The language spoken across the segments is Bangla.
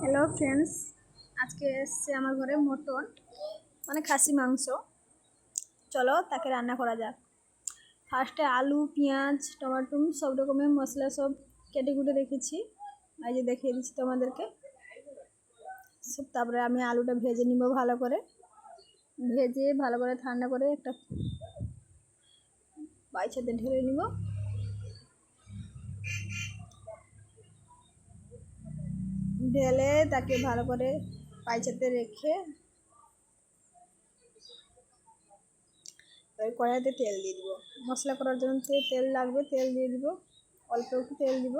হ্যালো ফ্রেন্ডস, আজকে এসছে আমার ঘরে মটন মানে খাসি মাংস। চলো তাকে রান্না করা যাক। ফার্স্টে আলু, পেঁয়াজ, টমেটো সব রকমের মশলা সব কেটে কুটে রেখেছি। এই যে দেখিয়ে দিচ্ছি তোমাদেরকে সব। তারপরে আমি আলুটা ভেজে নিব ভালো করে, ভেজে ভালো করে ঠান্ডা করে একটা বাইচাতে ঢেলে নিব। ঢেলে তাকে ভালো করে পাইচাতে রেখে কড়াইতে তেল দিয়ে দিব। মশলা করার জন্য তেল লাগবে, তেল দিয়ে দিব, অল্প একটু তেল দিব,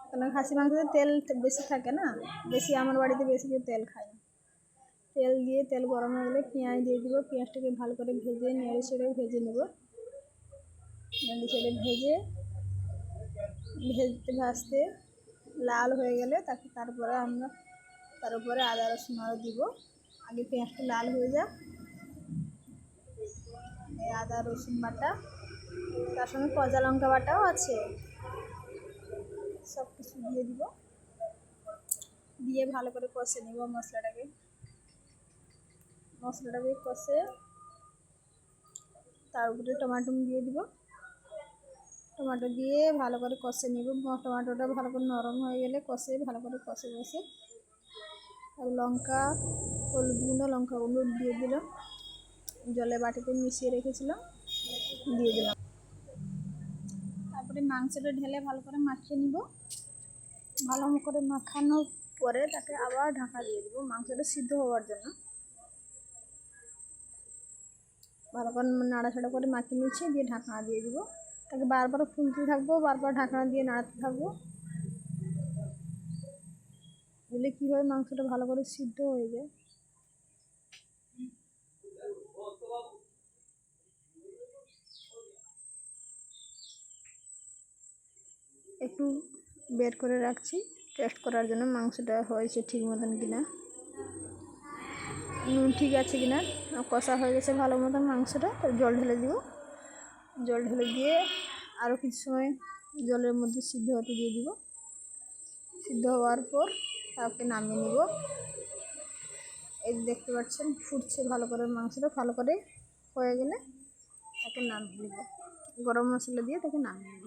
কারণ খাসি মাংসতে তেল বেশি থাকে না, বেশি আমার বাড়িতে বেশি কেউ তেল খায় না। তেল দিয়ে তেল গরম হয়ে গেলে পেঁয়াজ দিয়ে দিব। পেঁয়াজটাকে ভালো করে ভেজে নেড়ে চেড়ে ভেজে নেব। নেড়ে চেড়ে ভেজে ভাজতে লাল হয়ে গেলে তারপরে আমরা তার উপরে আদা রসুন আরও দিব। আগে পেঁয়াজটা লাল হয়ে যাক, আদা রসুন বাটা, তার সঙ্গে কাঁচা লঙ্কা বাটাও আছে, সব কিছু দিয়ে দিব। দিয়ে ভালো করে কষে নেব মশলাটাকে কষে তার উপরে টমেটো দিয়ে দিব। টমেটো দিয়ে ভালো করে কষে নেব। টমেটোটা ভালো করে নরম হয়ে গেলে ভালো করে কষে আর লঙ্কা গুঁড়ো দিয়ে দিলাম। জলে বাটিতে মিশিয়ে রেখেছিলাম, দিয়ে দিলাম। তারপরে মাংসটা ঢেলে ভালো করে মাখিয়ে নিব। ভালো করে মাখানোর পরে তাকে আবার ঢাকা দিয়ে দিব মাংসটা সিদ্ধ হওয়ার জন্য। ভালো করে নাড়াচাড়া করে মাখিয়ে নিচ্ছি, দিয়ে ঢাকনা দিয়ে দিব। তাকে বারবার ফুলতে থাকবো, বারবার ঢাকনা দিয়ে নাড়াতে থাকবো। দিলে কী হয়, মাংসটা ভালো করে সিদ্ধ হয়ে যায়। একটু বের করে রাখছি টেস্ট করার জন্য মাংসটা হয়েছে ঠিক মতন কিনা, নুন ঠিক আছে কিনা। কষা হয়ে গেছে ভালো মতন মাংসটা, জল ঢেলে দিব। জল ঢেলে দিয়ে আরও কিছু সময় জলের মধ্যে সিদ্ধ হতে দিয়ে দিব। সিদ্ধ হওয়ার পর তাকে নামিয়ে নিব। এই দেখতে পাচ্ছেন ফুটছে ভালো করে, মাংসটা ভালো করে হয়ে গেলে তাকে নামিয়ে নিব। গরম মশলা দিয়ে তাকে নামিয়ে নিব।